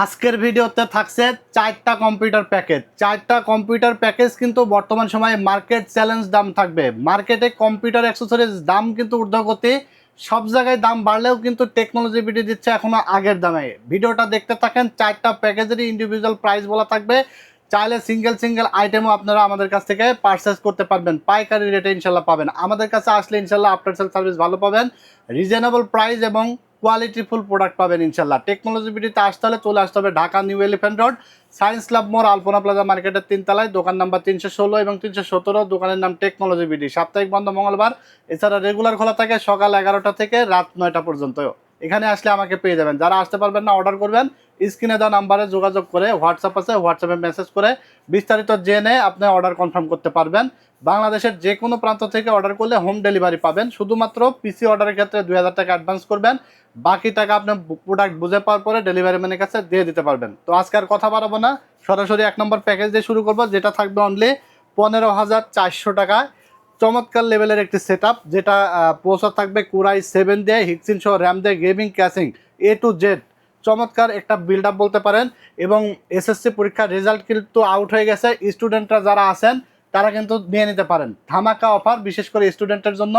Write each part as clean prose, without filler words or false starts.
আজকের ভিডিওতে থাকছে চারটা কম্পিউটার প্যাকেজ কিন্তু বর্তমান সময়ে মার্কেট চ্যালেঞ্জ দাম থাকবে। মার্কেটে কম্পিউটার অ্যাক্সেসরিজ দাম কিন্তু ঊর্ধ্বগতি, সব জায়গায় দাম বাড়লেও কিন্তু টেকনোলজি বিডি দিচ্ছে এখনো আগের দামে। ভিডিওটা দেখতে থাকেন, চারটা প্যাকেজেরই ইন্ডিভিজুয়াল প্রাইস বলা থাকবে। চাইলে সিঙ্গেল আইটেমও আপনারা আমাদের কাছ থেকে পারচেস করতে পারবেন, পাইকারি রেটে ইনশাল্লাহ পাবেন। আমাদের কাছে আসলে ইনশাল্লাহ আফটার সেল সার্ভিস ভালো পাবেন, রিজনেবল প্রাইস এবং কোয়ালিটিফুল প্রোডাক্ট পাবেন ইনশাল্লাহ। টেকনোলজি বিডিতে আসতে হলে চলে আসতে হবে Dhaka new elephant road, science club মোড়, আলপনা প্লাজা মার্কেটের 3 তলায়, দোকান নাম্বার 316 এবং 317। দোকানের নাম টেকনোলজি বিডি। সাপ্তাহিক বন্ধ মঙ্গলবার, এছাড়া রেগুলার খোলা থাকে সকাল 11টা থেকে রাত 9টা পর্যন্ত। এখানে আসলে আমাকে পেয়ে যাবেন। যারা আসতে পারবেন না, অর্ডার করবেন, স্ক্রিনে দেওয়া নাম্বারে যোগাযোগ করে, হোয়াটসঅ্যাপ আছে, হোয়াটসঅ্যাপে মেসেজ করে বিস্তারিত জেনে আপনি অর্ডার কনফার্ম করতে পারবেন। বাংলাদেশের যে কোনো প্রান্ত থেকে অর্ডার করলে হোম ডেলিভারি পাবেন। শুধুমাত্র পিসি অর্ডারের ক্ষেত্রে 2000 টাকা অ্যাডভান্স করবেন, বাকি টাকা আপনি প্রোডাক্ট বুঝে পাওয়ার পরে ডেলিভারি ম্যানের কাছে দিয়ে দিতে পারবেন। তো আজকে আর কথা বাড়াবো না, সরাসরি 1 নম্বর প্যাকেজ দিয়ে শুরু করবো, যেটা থাকবে অনলি 15,400 টাকায়। চমৎকার লেভেলের একটি সেট আপ, যেটা প্রসেসর থাকবে কোরাই 7 দিয়ে, হিক্সিন সহ র্যাম দিয়ে, গেমিং ক্যাশিং এ টু জেড। চমৎকার একটা বিল্ড আপ বলতে পারেন। এবং এসএসসি পরীক্ষার রেজাল্ট কিন্তু আউট হয়ে গেছে, স্টুডেন্টরা যারা আছেন তারা কিন্তু নিয়ে নিতে পারেন। ধামাকা অফার, বিশেষ করে স্টুডেন্টের জন্য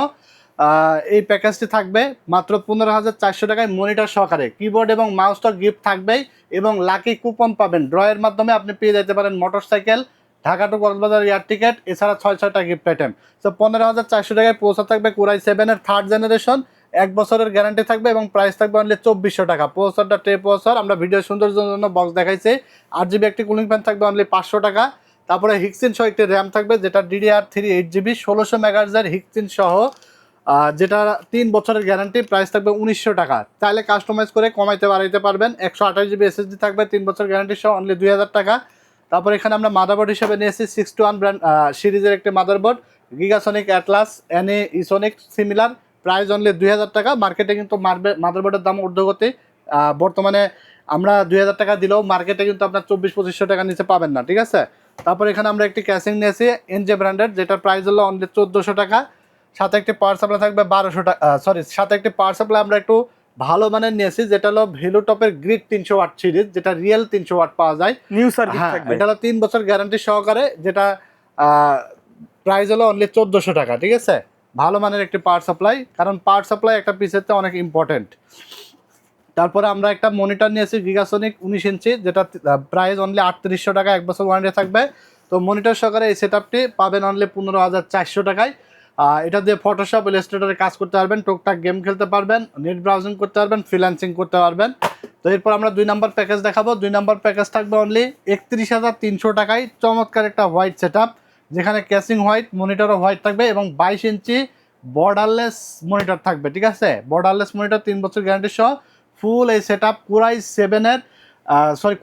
এই প্যাকেজটি থাকবে মাত্র 15,400 টাকায়, মনিটর সহকারে। কিবোর্ড এবং মাউস তো গিফট থাকবেই, এবং লাকি কুপন পাবেন। ড্রয়ের মাধ্যমে আপনি পেয়ে যেতে পারেন motorcycle, Dhaka to Cox's Bazar air ticket, এছাড়া 6টা গিফট আইটেম। তো 15,400 টাকায় প্রসেসর থাকবে কোরাই 7-এর 3rd জেনারেশন, 1 বছরের গ্যারান্টি থাকবে, এবং প্রাইস থাকবে অনলি 2400 টাকা। প্রসেসরটা ট্রে প্রসেসর, আমরা ভিডিও সৌন্দর্যের জন্য বক্স দেখাইছি। 8GB একটি কুলিং ফ্যান থাকবে অনলি 500 টাকা। তারপরে হিক্সিন সহ একটি র্যাম থাকবে, যেটা DDR3 8GB 1600 মেগাহার্জের হিক্সিন সহ, যেটা 3 বছরের গ্যারান্টি। প্রাইস থাকবে 1900 টাকা। চাইলে কাস্টমাইজ করে কমাইতে বাড়াইতে পারবেন। 128GB SSD থাকবে, 3 বছর গ্যারান্টি সহ, অনলি 2000 টাকা। তারপর এখানে আমরা মাদারবোর্ড হিসেবে নিয়েছি 6-1 ব্র্যান্ড সিরিজের একটি মাদারবোর্ড, গিগাসনিক অ্যাটলাস NA ইসোনিক সিমিলার। প্রাইস অনলি 2000 টাকা। মার্কেটে কিন্তু মাদারবোর্ডের দাম ঊর্ধ্বগতি। বর্তমানে আমরা 2000 টাকা দিলেও মার্কেটে কিন্তু আপনার 2400-2500 টাকা নিচে পাবেন না, ঠিক আছে। তারপর এখানে আমরা একটি ক্যাসিং নিয়েছি NJ ব্র্যান্ডের, যেটার প্রাইস হলো অনলি 1400 টাকা। সাথে একটি পাওয়ার সাপ্লাই থাকবে 1200 টাকা, সাথে একটি পাওয়ার সাপ্লাই আমরা একটু ভালো মানের নিয়েছি, যেটা হলো ভেলুটপের গ্রিড 300 ওয়াট সিরিজ, যেটা রিয়েল 300 ওয়াট পাওয়া যায়, নিউ সার্কিট থাকবে। এটা হলো 3 বছর গ্যারান্টি সহকারে, যেটা প্রাইস হলো অনলি 1400 টাকা, ঠিক আছে। ভালো মানের একটি পাওয়ার সাপ্লাই, কারণ পাওয়ার সাপ্লাই একটা পিসেতে অনেক ইম্পর্টেন্ট। তারপরে আমরা একটা মনিটর নিয়েছি গিগাসনিক 19 ইঞ্চি, যেটা প্রাইস অনলি 3800 টাকা, 1 বছর ওয়ারেন্টি থাকবে। তো মনিটর সহকারে এই সেটআপটি পাবেন অনলি 15,400 টাকায়। এটা দিয়ে ফটোশপ, ইলাস্ট্রেটরে কাজ করতে পারবেন, টুকটাক গেম খেলতে পারবেন, নেট ব্রাউজিং করতে পারবেন, ফ্রিল্যান্সিং করতে পারবেন। তো এরপর আমরা 2 নম্বর প্যাকেজ দেখাবো। 2 নম্বর প্যাকেজ থাকবে অনলি 31,300 টাকায়। চমৎকার একটা হোয়াইট সেটআপ, যেখানে ক্যাসিং হোয়াইট, মনিটরও হোয়াইট থাকবে, এবং 22 ইঞ্চি বর্ডারলেস মনিটর থাকবে, ঠিক আছে। বর্ডারলেস মনিটর, 3 বছর গ্যারান্টি সহ। ফুল এই সেটআপ কোরাই 7-এর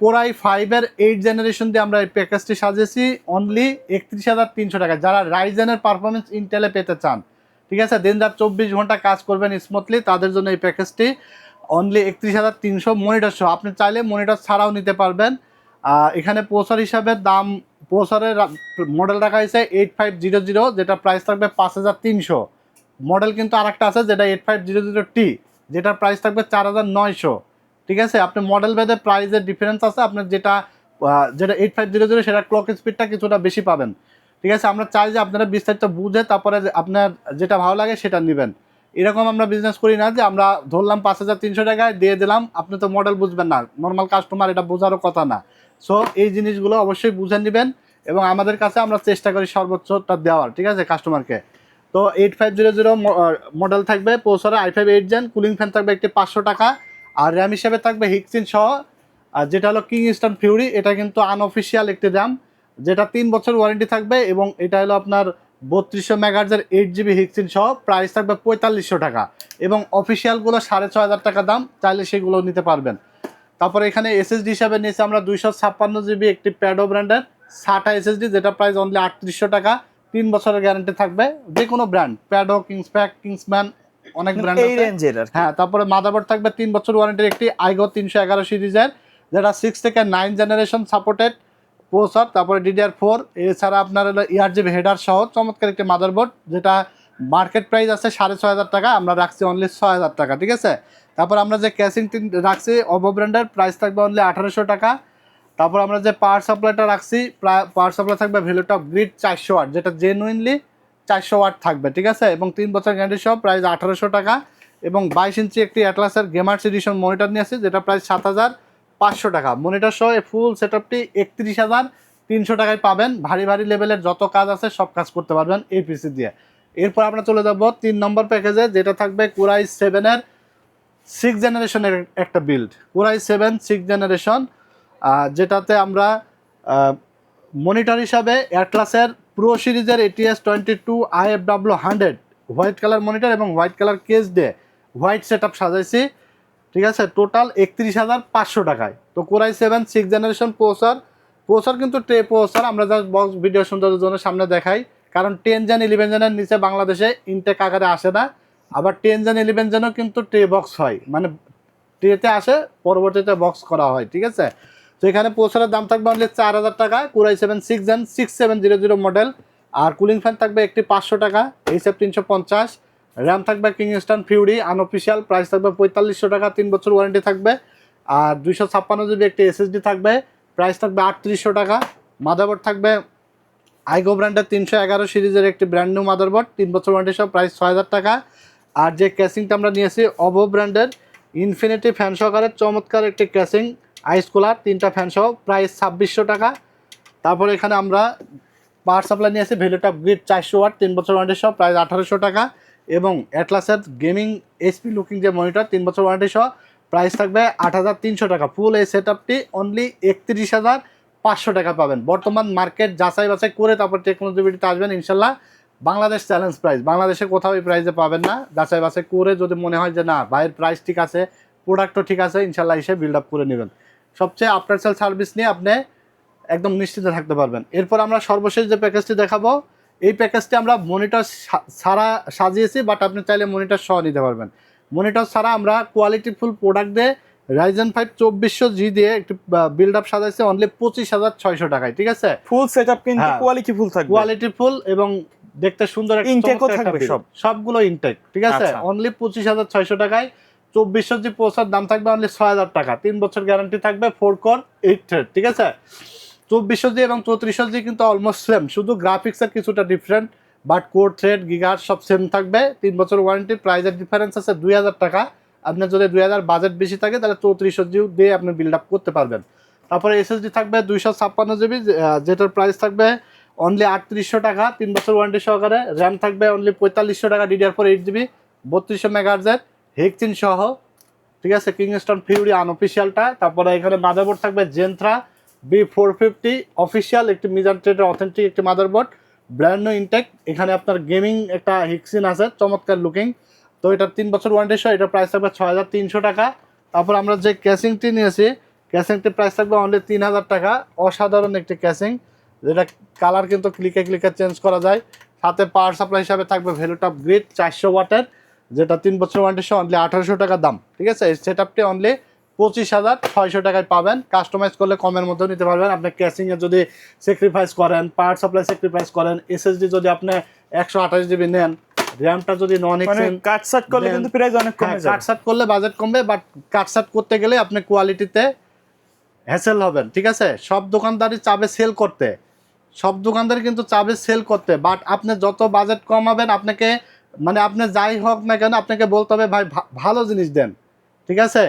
কোরাই 5-এর 8 জেনারেশন দিয়ে আমরা এই প্যাকেজটি সাজিয়েছি অনলি 31,300 টাকা। যারা রাইজেনের পারফরমেন্স ইন্টেলে পেতে চান, ঠিক আছে, দিন রাত 24 ঘন্টা কাজ করবেন স্মুথলি, তাদের জন্য এই প্যাকেজটি অনলি 31,300 মনিটর সহ। আপনি চাইলে মনিটর ছাড়াও নিতে পারবেন। এখানে প্রসেসর হিসাবে দাম, প্রসেসরের মডেল রাখা হয়েছে 8500, যেটা প্রাইস থাকবে 5300। মডেল কিন্তু আরেকটা আছে, যেটা 8500T, যেটার প্রাইস থাকবে 4900, ঠিক আছে। আপনি মডেল ভেদে প্রাইসের ডিফারেন্স আছে। আপনার যেটা 8500, সেটা ক্লক স্পিডটা কিছুটা বেশি পাবেন, ঠিক আছে। আমরা চাই যে আপনারা বিস্তারিত বুঝে তারপরে আপনার যেটা ভালো লাগে সেটা নেবেন। এরকম আমরা বিজনেস করি না যে আমরা ধরলাম 5300 টাকায় দিয়ে দিলাম, আপনি তো মডেল বুঝবেন না, নর্মাল কাস্টমার এটা বোঝারও কথা না। সো এই জিনিসগুলো অবশ্যই বুঝে নেবেন, এবং আমাদের কাছে আমরা চেষ্টা করি সর্বোচ্চটা দেওয়ার, ঠিক আছে, কাস্টমারকে। তো 8500 মডেল থাকবে, প্রসেসরে i5 8 জেন, কুলিং ফ্যান থাকবে একটি 500 টাকা, আর র্যাম হিসেবে থাকবে হিক্সিন সহ, আর যেটা হলো কিংস্টন ফিউরি। এটা কিন্তু আনঅফিসিয়াল একটি র্যাম, যেটা 3 বছর ওয়ারেন্টি থাকবে, এবং এটা হলো আপনার 3200 মেগাহার্জের 8GB হিক্সিন সহ। প্রাইস থাকবে 4500 টাকা, এবং অফিসিয়ালগুলো 6500 টাকা দাম, চাইলে সেগুলো নিতে পারবেন। তারপরে এখানে SSD হিসাবে নিয়েছি আমরা 256GB একটি প্যাডো ব্র্যান্ডের SATA SSD, যেটা প্রাইস অনলি 3800 টাকা। 3 বছরের গ্যারান্টি থাকবে, যে কোনো ব্র্যান্ড, প্যাডো, কিংসপ্যাক, কিংসম্যান, অনেক ব্র্যান্ড এই রেঞ্জের আর কি। হ্যাঁ। তারপরে মাদারবোর্ড থাকবে 3 বছর ওয়ারেন্টির একটি আইগো 311 সিরিজের, যেটা 6 থেকে 9 জেনারেশন সাপোর্টেড প্রসেসর। তারপরে DDR4, এছাড়া আপনার হলো ERGB হেডার সহ চমৎকার একটি মাদারবোর্ড, যেটা মার্কেট প্রাইস আছে 6500 টাকা, আমরা রাখছি অনলি 6000 টাকা, ঠিক আছে। তারপর আমরা যে ক্যাসিংটি রাখছি অভো ব্র্যান্ডের, প্রাইস থাকবে অনলি 1800 টাকা। তারপর আমরা যে পাওয়ার সাপ্লাইটা রাখছি, পাওয়ার সাপ্লাই থাকবে ভ্যালুটপ গ্রিড 400 ওয়াট, যেটা জেনুইনলি 400 ওয়াট থাকবে, ঠিক আছে, এবং 3 বছর গ্যারান্টি সহ, প্রাইস 1800 টাকা। এবং 22 ইঞ্চি একটি অ্যাটলাসের গেমার্স এডিশন মনিটর নিয়েছি, যেটা প্রাইস 7500 টাকা। মনিটর সহ ফুল সেটআপটি 31300 টাকায় পাবেন। ভারী ভারী লেভেলের যত কাজ আছে সব কাজ করতে পারবেন এই পিসি দিয়ে। এরপর আমরা চলে যাব 3 নম্বর প্যাকেজে, যেটা থাকবে কোরাই 7-এর 6 জেনারেশনের একটা বিল্ড, কোরাই 7 6 জেনারেশন, যেটাতে আমরা মনিটর হিসাবে অ্যাটলাসের প্রো সিরিজের ATS 22 IFW 100 white colour monitor এবং হোয়াইট কালার কেস দিয়ে হোয়াইট সেটআপ সাজাইছি, ঠিক আছে, টোটাল 31500 টাকায়। তো কোরাই 7 6 জেনারেশন প্রসেসর কিন্তু ট্রে প্রসেসর, আমরা জাস্ট বক্স ভিডিও সৌন্দর্যের জন্য সামনে দেখাই, কারণ 10 জেন 11 জেনের নিচে বাংলাদেশে ইনটেক আকারে আসে না। আবার 10 জেন 11 জেনও কিন্তু ট্রে বক্স হয়, মানে ট্রেতে আসে পরবর্তীতে বক্স করা হয়, ঠিক আছে। তো এখানে প্রসেসরের দাম থাকবে অনলি 4000 টাকা, কোরাই 7 6 জেন 6700 মডেল। আর কুলিং ফ্যান থাকবে একটি 500 টাকা, এইচএফ 350। র্যাম থাকবে কিংস্টন ফিউরি আনঅফিসিয়াল, প্রাইস থাকবে 4500 টাকা, 3 বছর ওয়ারেন্টি থাকবে। আর 256 জিবি একটি এসএসডি থাকবে, প্রাইস থাকবে 3800 টাকা। মাদারবোর্ড থাকবে আইগো ব্র্যান্ডের 311 সিরিজের একটি ব্র্যান্ড নিউ মাদারবোর্ড, 3 বছর ওয়ারেন্টি সহ, প্রাইস 6000 টাকা। আর যে ক্যাসিংটা আমরা নিয়েছি অভো ব্র্যান্ডের ইনফিনিটি ফ্যান সহকারে চমৎকার একটি ক্যাসিং আইস কুলার, 3টা ফ্যান সহ, প্রাইস 2600 টাকা। তারপরে এখানে আমরা পাওয়ার সাপ্লাই নিয়েছি ভ্যালুটপ গ্রিড 400 ওয়াট, 3 বছর ওয়ারেন্টি সহ, প্রাইস 1800 টাকা। এবং অ্যাটলাসের গেমিং এইচপি লুকিং যে মনিটর, 3 বছর ওয়ারেন্টি সহ, প্রাইস থাকবে 8300 টাকা। ফুল এই সেটআপটি অনলি 31500 টাকা পাবেন। বর্তমান মার্কেট যাচাই বাছাই করে তারপর টেকনোলজি ভিডিওতে আসবেন ইনশাল্লাহ। বাংলাদেশ চ্যালেঞ্জ প্রাইস, বাংলাদেশে কোথাও এই প্রাইসে পাবেন না। যাচাই বাছাই করে যদি মনে হয় যে না ভাইয়ের প্রাইস ঠিক আছে, প্রোডাক্টও ঠিক আছে, ইনশাল্লাহ এসে বিল্ড আপ করে নেবেন। সবচেয়ে আফটার সেল সার্ভিস নিয়ে আপনি একদম নিশ্চিত থাকতে পারবেন। এরপর আমরা সর্বশেষ যে প্যাকেজটি দেখাবো, এই প্যাকেজটি আমরা মনিটর ছাড়া সাজিয়েছি, বাট আপনি চাইলে মনিটর সহ নিতে পারবেন। মনিটর ছাড়া আমরা কোয়ালিটিফুল প্রোডাক্ট দিয়ে রাইজেন 5 2400G দিয়ে একটি বিল্ড আপ সাজাইছে অনলি 25600 টাকায়, ঠিক আছে। ফুল সেটআপ কিন্তু কোয়ালিটিফুল থাকবে, কোয়ালিটিফুল এবং দেখতে সুন্দর একটা ইনটেকও থাকবে, সবগুলো ইনটেক, ঠিক আছে। অনলি 25600 টাকায় 2400G প্রসেসর, দাম থাকবে অনলি 6000 টাকা, 3 বছর গ্যারান্টি থাকবে, 4 কোর 8 থ্রেড, ঠিক আছে। 2400G এবং 3400G কিন্তু অলমোস্ট সেম, শুধু গ্রাফিক্সের কিছুটা ডিফারেন্ট, বাট কোর থ্রেড গিগার সব সেম থাকবে, 3 বছর ওয়ারেন্টি। প্রাইসের ডিফারেন্স আছে 2000 টাকা। আপনার যদি 2000 বাজেট বেশি থাকে তাহলে 3400G দিয়ে আপনি বিল্ড আপ করতে পারবেন। তারপরে এসএসডি থাকবে 256GB, যেটার প্রাইস থাকবে অনলি 3800 টাকা, 3 বছর ওয়ারেন্টি সহকারে। র্যাম থাকবে অনলি 4500 টাকা, DDR4 8GB, 3200 মেগাহার্জের হেক্সিন সহ, ঠিক আছে, কিংস্টন ফিউরি আনঅফিসিয়ালটা। তারপরে এখানে মাদারবোর্ড থাকবে জেন্থ্রা B450 অফিসিয়াল, একটি মিজান ট্রেডের অথেন্টিক একটি মাদারবোর্ড, ব্র্যান্ড নিউ ইনটেক। এখানে আপনার গেমিং একটা হেক্সিন আছে চমৎকার লুকিং, তো এটার 3 বছর ওয়ারেন্টি সহ, এটার প্রাইস থাকবে 6300 টাকা। তারপর আমরা যে ক্যাসিংটি নিয়েছি, ক্যাসিংটির প্রাইস থাকবে অনলি 3000 টাকা। অসাধারণ একটি ক্যাসিং, যেটা কালার কিন্তু ক্লিকে ক্লিকে চেঞ্জ করা যায়। সাথে পাওয়ার সাপ্লাই হিসাবে থাকবে ভ্যালুটপ গ্রিড 400 ওয়াটের, যেটা 3 বছর ওয়ারেন্টি সহ, অনলি 1800 টাকা দাম, ঠিক আছে। এই সেটআপটি অনলি 25600 টাকায় পাবেন। কাস্টমাইজ করলে কমের মধ্যেও নিতে পারবেন। আপনি ক্যাসিংয়ে যদি স্যাক্রিফাইস করেন, পাওয়ার সাপ্লাই স্যাক্রিফাইস করেন, এসএসডি যদি আপনি 128GB নেন, র্যামটা যদি নন এক্সটেন কাটসাট করলে কিন্তু প্রাইস অনেক কমে যাবে। কাটসাট করলে বাজেট কমবে, বাট কাটসাট করতে গেলে আপনি কোয়ালিটিতে হ্যাসেল হবেন, ঠিক আছে। সব দোকানদারই চাবে সেল করতে, সব দোকানদারই কিন্তু চাবে সেল করতে, বাট আপনি যত বাজেট কমাবেন, আপনাকে মানে আপনি যাই হোক না কেন আপনাকে বলতে হবে ভাই ভালো জিনিস দেন, ঠিক আছে।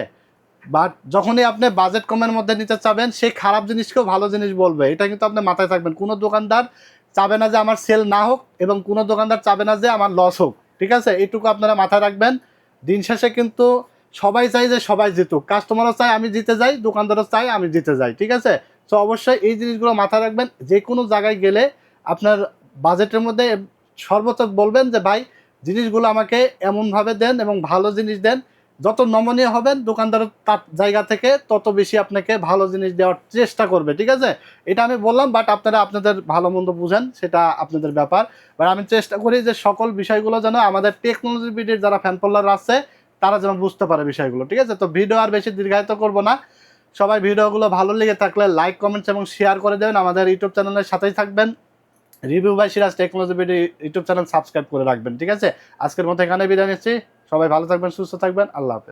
বাট যখনই আপনি বাজেট কমের মধ্যে নিতে চাবেন, সেই খারাপ জিনিসকেও ভালো জিনিস বলবে, এটা কিন্তু আপনি মাথায় থাকবেন। কোনো দোকানদার চাবে না যে আমার সেল না হোক, এবং কোনো দোকানদার চাবে না যে আমার লস হোক, ঠিক আছে। এইটুকু আপনারা মাথায় রাখবেন। দিন শেষে কিন্তু সবাই চাই যে সবাই জিতুক, কাস্টমারও চাই আমি জিতে যাই, দোকানদারও চাই আমি জিতে যাই, ঠিক আছে। তো অবশ্যই এই জিনিসগুলো মাথায় রাখবেন। যে কোনো জায়গায় গেলে আপনার বাজেটের মধ্যে সর্বোচ্চ বলবেন যে ভাই জিনিসগুলো আমাকে এমনভাবে দেন এবং ভালো জিনিস দেন। যত নমনীয় হবেন দোকানদার তার জায়গা থেকে তত বেশি আপনাকে ভালো জিনিস দেওয়ার চেষ্টা করবে, ঠিক আছে। এটা আমি বললাম, বাট আপনারা আপনাদের ভালো মন্দ বুঝেন, সেটা আপনাদের ব্যাপার। বাট আমি চেষ্টা করি যে সকল বিষয়গুলো যেন আমাদের টেকনোলজি ভিডিওর যারা ফ্যান ফলোয়ার আছে তারা যেন বুঝতে পারে বিষয়গুলো, ঠিক আছে। তো ভিডিও আর বেশি দীর্ঘায়িত করব না। সবাই ভিডিওগুলো ভালো লেগে থাকলে লাইক কমেন্টস এবং শেয়ার করে দেবেন। আমাদের ইউটিউব চ্যানেলের সাথেই থাকবেন। Review by Siraj technology video YouTube channel subscribe করে রাখবেন, ঠিক আছে। আজকের মতো এখানে বিদায় নিচ্ছি। সবাই ভালো থাকবেন, সুস্থ থাকবেন, আল্লাহ হাফেজ।